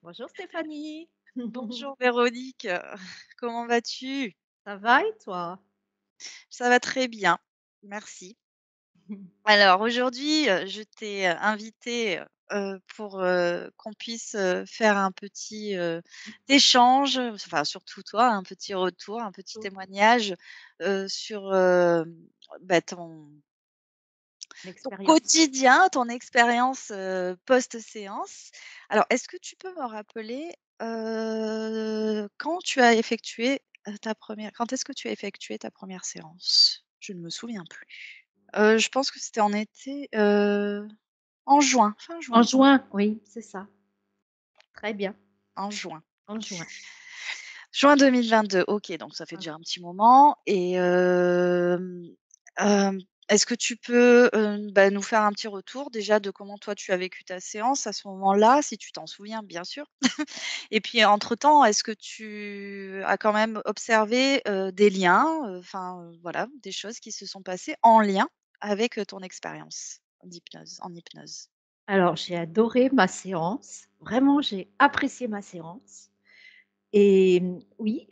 Bonjour Stéphanie. Bonjour Véronique, comment vas-tu? Ça va et toi? Ça va très bien, merci. Alors aujourd'hui, je t'ai, invitée, pour, qu'on puisse, faire un petit, échange, enfin surtout toi, un petit retour, un petit Oh, témoignage, sur, bah, ton l'expérience. quotidien, ton expérience, post-séance. Alors est-ce que tu peux me rappeler, quand est-ce que tu as effectué ta première séance? Je ne me souviens plus. Je pense que c'était en été, en juin, fin En juin, juin, oui, c'est ça. Très bien, en juin. en juin. Juin 2022, OK, donc ça fait Voilà. déjà un petit moment et est-ce que tu peux, bah, nous faire un petit retour déjà de comment toi tu as vécu ta séance à ce moment-là, si tu t'en souviens bien sûr? Et puis entre-temps, est-ce que tu as quand même observé, des liens, enfin, voilà, des choses qui se sont passées en lien avec, ton expérience en hypnose? Alors j'ai adoré ma séance, vraiment j'ai apprécié ma séance et oui,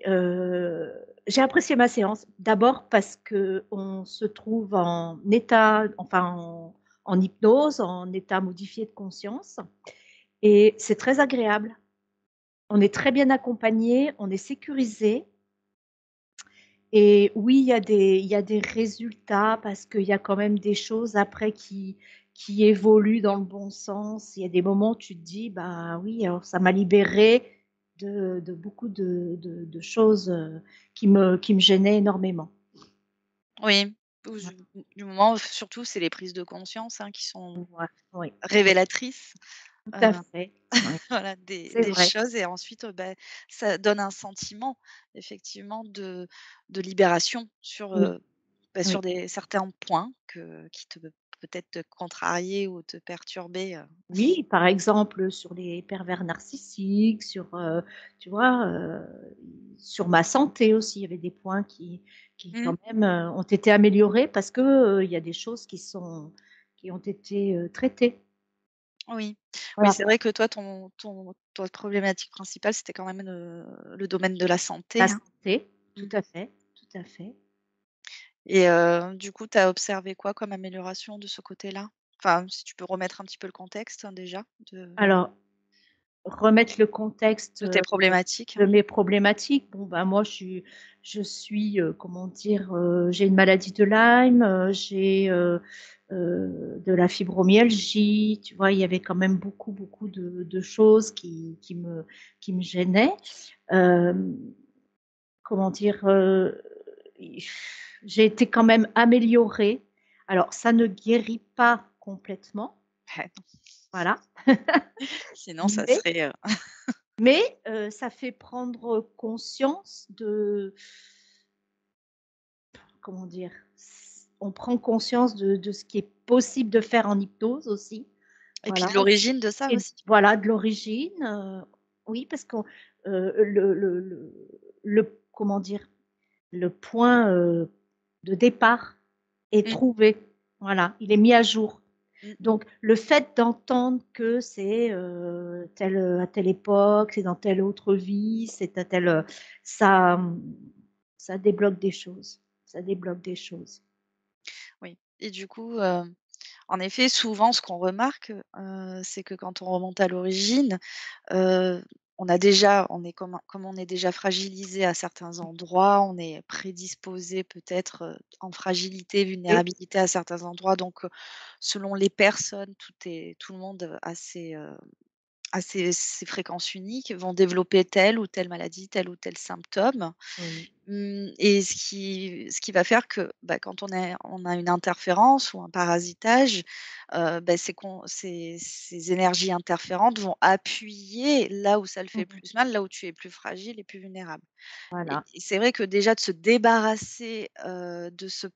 j'ai apprécié ma séance d'abord parce qu'on se trouve en état enfin en hypnose, en état modifié de conscience et c'est très agréable. On est très bien accompagné, on est sécurisé. Et oui, il y a des résultats parce qu'il y a quand même des choses après qui évoluent dans le bon sens. Il y a des moments où tu te dis: «Bah, oui, alors ça m'a libérée de beaucoup de choses, qui me gênaient énormément». Oui, ou Ouais, du moment surtout c'est les prises de conscience, hein, qui sont ouais, oui, oui, révélatrices, tout à heu, fait. Oui, voilà des c'est des vrai. choses et ensuite, bah, ça donne un sentiment effectivement de libération sur, Oui, bah, sur oui. des certains points qui te peut-être te contrarier ou te perturber, Oui, par exemple, sur les pervers narcissiques, tu vois, sur ma santé aussi, il y avait des points qui Mmh. quand même, ont été améliorés parce que, il y a des choses qui ont été, traitées. Oui. Oui, Voilà, c'est vrai que toi ton problématique principale, c'était quand même le domaine de la santé, la hein? santé, tout Mmh. à fait, tout à fait. Et du coup, tu as observé quoi comme amélioration de ce côté-là? Enfin, si tu peux remettre un petit peu le contexte, hein, déjà Alors, remettre le contexte, de tes problématiques? de mes problématiques. Bon, ben, moi, je suis, comment dire? J'ai une maladie de Lyme, j'ai, de la fibromyalgie, tu vois? Il y avait quand même beaucoup, beaucoup de choses qui me gênaient. Hem, comment dire? I j'ai été quand même améliorée. Alors ça ne guérit pas complètement, Ouais, non, voilà, sinon ça mais serait, ça fait prendre conscience de comment dire? On prend conscience de ce qui est possible de faire en hypnose aussi, et puis voilà de l'origine de ça et aussi. voilà de l'origine, oui parce qu'on le comment dire? Le point, de départ est Mmh, trouvé, voilà, il est mis à jour. mmh. Donc le fait d'entendre que c'est, à telle époque, c'est dans telle autre vie, c'est à telle, ça, ça débloque des choses, ça débloque des choses. Oui et du coup, en effet, souvent ce qu'on remarque, c'est que quand on remonte à l'origine, heu, on est comme on est déjà fragilisé à certains endroits, on est prédisposé peut-être, en fragilité, Oui, vulnérabilité à certains endroits donc selon les personnes, tout le monde a ses fréquences uniques, vont développer telle ou telle maladie, tel ou tel symptôme. oui, Et ce qui va faire que, bah, quand on a une interférence ou un parasitage, bah, ces énergies interférantes vont appuyer là où ça le fait mmh plus mal, là où tu es plus fragile et plus vulnérable. Et voilà. et c'est vrai que déjà de se débarrasser, de ce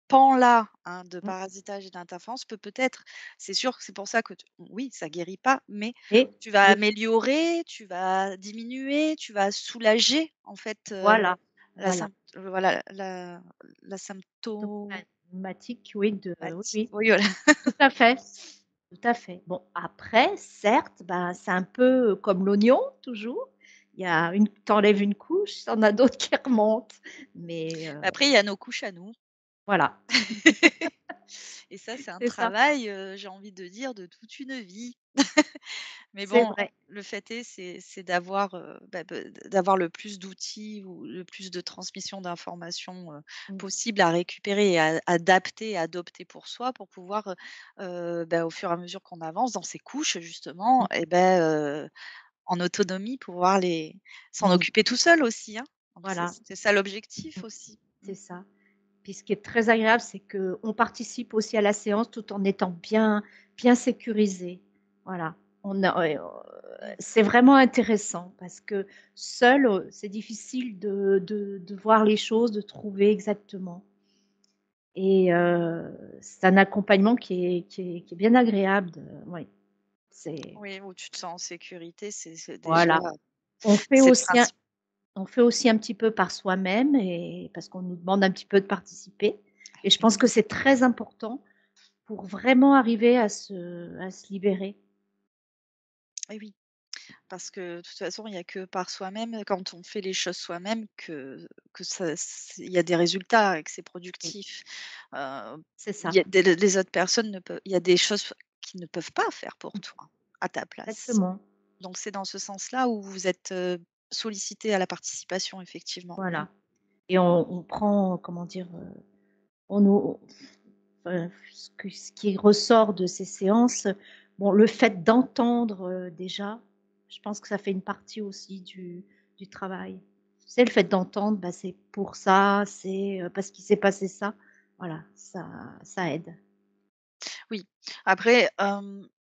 pan-là, hein, de Mmh parasitage et d'interférence peut-être c'est sûr que c'est pour ça que oui, ça guérit pas, mais et tu vas le améliorer, tu vas diminuer, tu vas soulager en fait, voilà, la voilà. symp voilà, la symptomatique, Dogmatique, oui, de oui, oui, oui, voilà. tout à fait. tout à fait. Bon, après, certes, ben, c'est un peu comme l'oignon, toujours. Il y a une tu enlèves une couche, tu en as d'autres qui remontent, mais Après, il y a nos couches à nous. voilà, Et ça, c'est un c'est ça, travail, j'ai envie de dire, de toute une vie. Mais c'est bon, vrai. le fait est, c'est d'avoir, d'avoir le plus d'outils ou le plus de transmission d'informations, Mmh, possible à récupérer et à adapter et adopter pour soi pour pouvoir, au fur et à mesure qu'on avance dans ces couches justement mmh, et en autonomie pouvoir les s'en mmh, occuper tout seul aussi, hein. Donc c'est voilà, c'est ça mmh, l'objectif aussi. Mmh. c'est ça. Puis ce qui est très agréable, c'est qu'on participe aussi à la séance tout en étant bien sécurisé. Voilà. On a ouais, Mmh. c'est vraiment intéressant parce que seul, c'est difficile de voir les choses, de trouver exactement et c'est un accompagnement qui est bien agréable de oui, c'est Oui, où tu te sens en sécurité, c'est déjà voilà. On fait c'est le aussi un principe. on fait aussi un petit peu par soi-même et parce qu'on nous demande un petit peu de participer et je pense que c'est très important pour vraiment arriver à se libérer. Et oui. Parce que de toute façon, il y a que par soi-même, quand on fait les choses soi-même que ça il y a des résultats et que c'est Oui, productif. c'est Il ça, y a des les autres personnes ne peuvent il y a des choses qu'ils ne peuvent pas faire pour mmh, toi, à ta place. exactement, Donc c'est dans ce sens-là où vous êtes, sollicités à la participation effectivement. Mmh. voilà et on prend, comment dire, on nous enfin, ce qui ressort de ces séances, bon, le fait d'entendre, déjà, je pense que ça fait une partie aussi du travail. Tu sais, le fait d'entendre, bah, c'est pour ça, c'est, parce qu'il s'est passé ça. Voilà, ça aide. Oui. Après,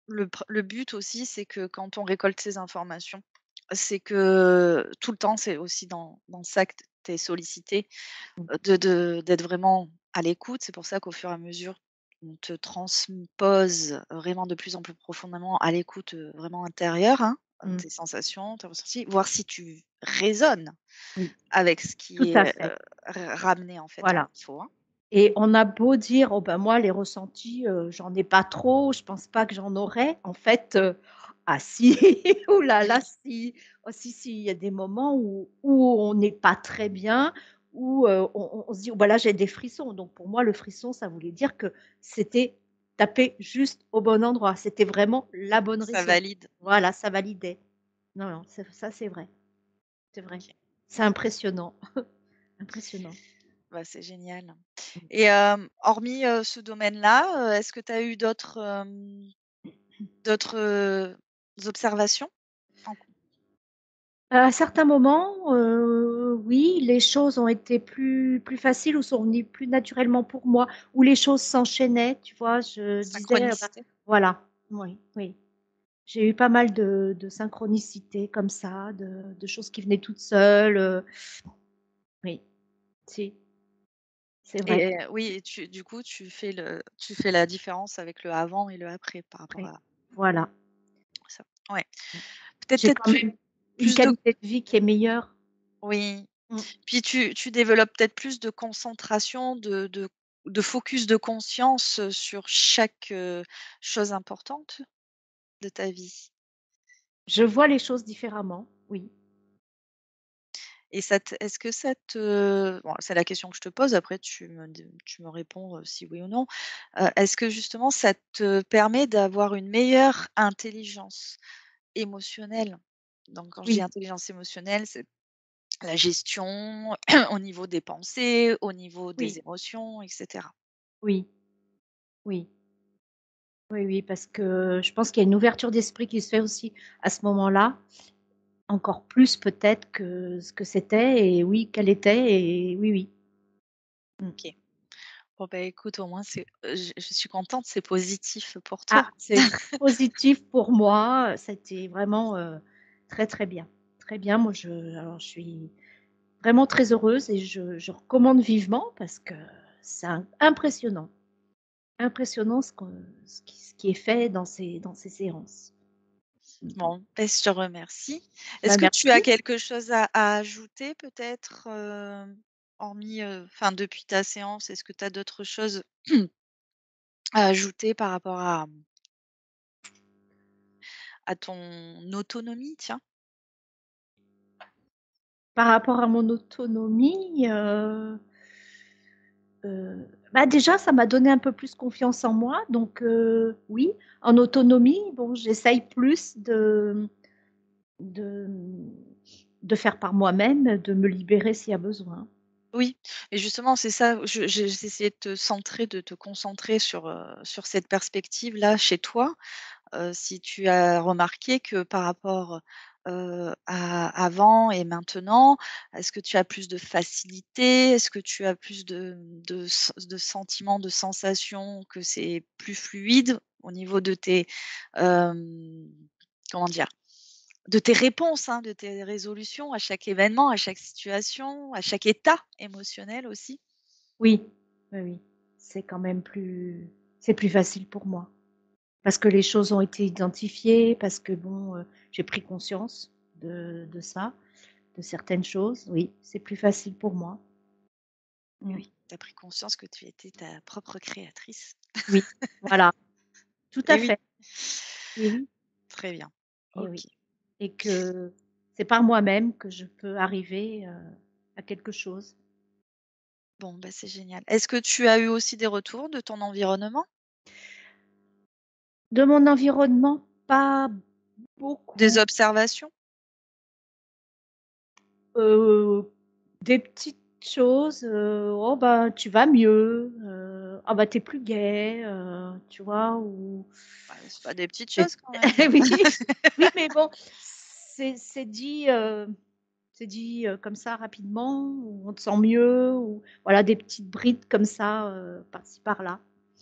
le but aussi, c'est que quand on récolte ces informations, c'est que tout le temps, c'est aussi dans ça que tu es sollicité. Mmh, D'être vraiment à l'écoute. C'est pour ça qu'au fur et à mesure, on te transpose vraiment de plus en plus profondément à l'écoute, vraiment intérieure, hein, mmh, tes sensations, tes ressentis, voir si tu résonnes oui, avec ce tout qui à est, fait, ramené en fait en voilà. info, hein. Et on a beau dire: «Oh ben moi les ressentis, j'en ai pas trop, je pense pas que j'en aurais». En fait, ah si, ouh là là si, oh si, si, il y a des moments où on n'est pas très bien, où, on se dit: «Oh bah là j'ai des frissons». Donc pour moi le frisson ça voulait dire que c'était tapé juste au bon endroit. C'était vraiment la bonne Ça région. valide. Mmh. Voilà, ça validait. Non, non, ça c'est vrai, c'est vrai. OK. C'est impressionnant, impressionnant. Bah, c'est génial Mmh. et hormis, ce domaine-là, est-ce que tu as eu d'autres, d'autres, observations en À certains moments, oui, les choses ont été plus faciles ou sont venues plus naturellement pour moi, où les choses s'enchaînaient, tu vois? Je disais, bah, synchronicité? voilà, oui, oui. J'ai eu pas mal de synchronicité comme ça, de choses qui venaient toutes seules, oui, si, c'est vrai. Et oui et tu du coup, tu fais la différence avec le avant et le après par rapport Après, à voilà, ça. Ouais. mmh. J'ai Peut-être quand même une plus de qualité de vie qui est meilleure. oui. Mmh. Puis tu développes peut-être plus de concentration, de focus de conscience, sur chaque, chose importante de ta vie Je vois les choses différemment, oui. et ça te est-ce que ça te bon, c'est la question que je te pose, après tu me réponds, si oui ou non. Est-ce que justement ça te permet d'avoir une meilleure intelligence émotionnelle? Donc quand je dis Oui, intelligence émotionnelle, c'est la gestion au niveau des pensées, au niveau des oui, émotions et cetera. oui, oui. Oui, oui, parce que je pense qu'il y a une ouverture d'esprit qui se fait aussi à ce moment-là, encore plus peut-être que ce que c'était et oui, qu'elle était et oui, oui. Mmh. OK. Bon, bah, écoute, au moins c'est je suis contente, c'est positif pour Ah, toi. c'est positif pour moi, c'était vraiment, très, très bien. Très bien, moi je suis vraiment très heureuse et je recommande vivement parce que c'est impressionnant. Impressionnant ce qui est fait dans ces séances. Mmh. Bon, beh, je te remercie. Bah, Est-ce que tu as merci. quelque chose à ajouter peut-être, hormis, enfin depuis ta séance, est-ce que tu as d'autres choses à ajouter par rapport à à ton autonomie, tiens? Par rapport à mon autonomie, bah, déjà, ça m'a donné un peu plus confiance en moi, donc oui. En autonomie, bon, j'essaye plus de de faire par moi-même, de me libérer s'il y a besoin. Oui, et justement, c'est ça, j'ai essayé de te centrer, de te concentrer sur cette perspective-là chez toi. Si tu as remarqué que par rapport, à avant et maintenant, est-ce que tu as plus de facilité? Est-ce que tu as plus de sentiments, de sensations, que c'est plus fluide au niveau de tes, hem, comment dire? De tes réponses, hein, de tes résolutions à chaque événement, à chaque situation, à chaque état émotionnel aussi? Oui, oui, oui, c'est quand même c'est plus facile pour moi. Parce que les choses ont été identifiées, parce que bon, j'ai pris conscience de ça, de certaines choses. Oui, c'est plus facile pour moi. Et Mmh. oui, tu as pris conscience que tu étais ta propre créatrice. Oui, voilà, tout à Et oui, fait. Et oui, très bien. et oui. OK. Et que c'est par moi-même que je peux arriver, à quelque chose. Bon, bah, c'est génial. Est-ce que tu as eu aussi des retours de ton environnement? De mon environnement, pas Des beaucoup. observations? Heu, des petites choses, «Oh bah, tu vas mieux», «Ah bah, tu es plus gai», tu vois? Ou Bah, c'est pas des petites des choses quand même? oui, oui, mais bon, c'est dit, comme ça rapidement, ou «On te sent mieux», ou voilà, des petites brides comme ça, par-ci par-là.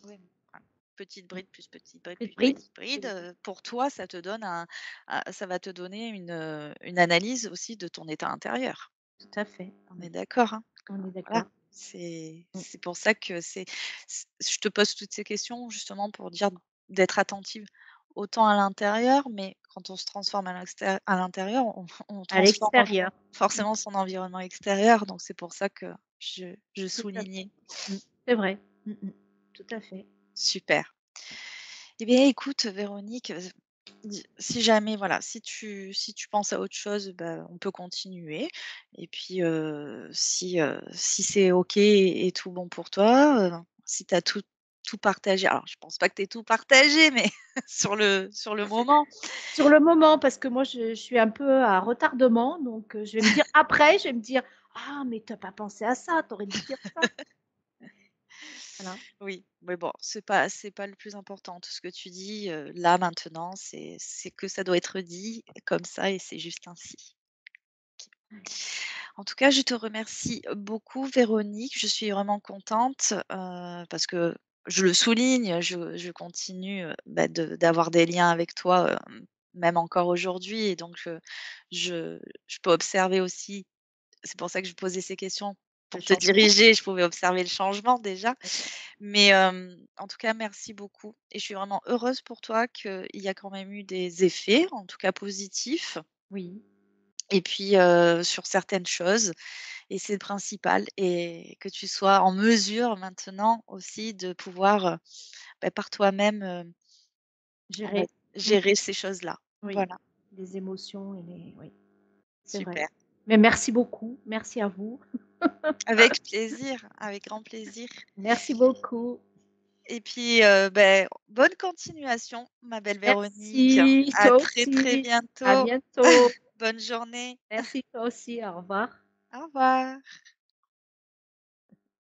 Oui, enfin, petite bride, plus petite bride, Petites plus brides. petite bride, Oui, pour toi, ça te donne ça va te donner une analyse aussi de ton état intérieur. tout à fait. On est d'accord, hein? On est Voilà, d'accord. c'est Mmh. c'est pour ça que je te pose toutes ces questions justement pour dire d'être attentive autant à l'intérieur, mais quand on se transforme à l'intérieur, on À transforme l'extérieur. Mmh. forcément son environnement extérieur, donc c'est pour ça que je Tout à fait. soulignais. Mmh. C'est vrai. Mmh mh. Tout à fait. Super. Eh bien écoute Véronique, si jamais voilà, si tu penses à autre chose, bah, on peut continuer, et puis, si c'est OK et tout bon pour toi, si tu as tout partagé, alors je pense pas que tu aies tout partagé, mais sur le moment. Sur le moment, parce que moi je suis un peu à retardement, donc je vais me dire après, je vais me dire: «Ah mais tu as pas pensé à ça, tu aurais dû dire ça». Voilà. Oui, mais bon, c'est pas le plus important. Tout ce que tu dis, là maintenant, c'est que ça doit être dit comme ça et c'est juste ainsi. En tout cas, je te remercie beaucoup Véronique. Je suis vraiment contente, parce que je le souligne, je continue, bah, d'avoir des liens avec toi, même encore aujourd'hui, et donc je peux observer aussi, c'est pour ça que je posais ces questions, Le pour te changement. diriger, je pouvais observer le changement déjà. Oui. Mais, en tout cas merci beaucoup, et je suis vraiment heureuse pour toi qu'il y a quand même eu des effets, en tout cas positifs, Oui, et puis, sur certaines choses, et c'est le principal, et que tu sois en mesure maintenant aussi de pouvoir, bah, par toi-même, on va gérer. Mmh. gérer ces choses-là. Oui, Voilà, les émotions et les oui, c'est vrai. super. Mais merci beaucoup, merci à vous. Avec plaisir, avec grand plaisir, Merci beaucoup. et puis, bonne continuation ma belle Véronique. Merci, À toi très, très aussi. À bientôt. bientôt. Bonne journée. Merci, toi aussi. Au revoir. Au revoir.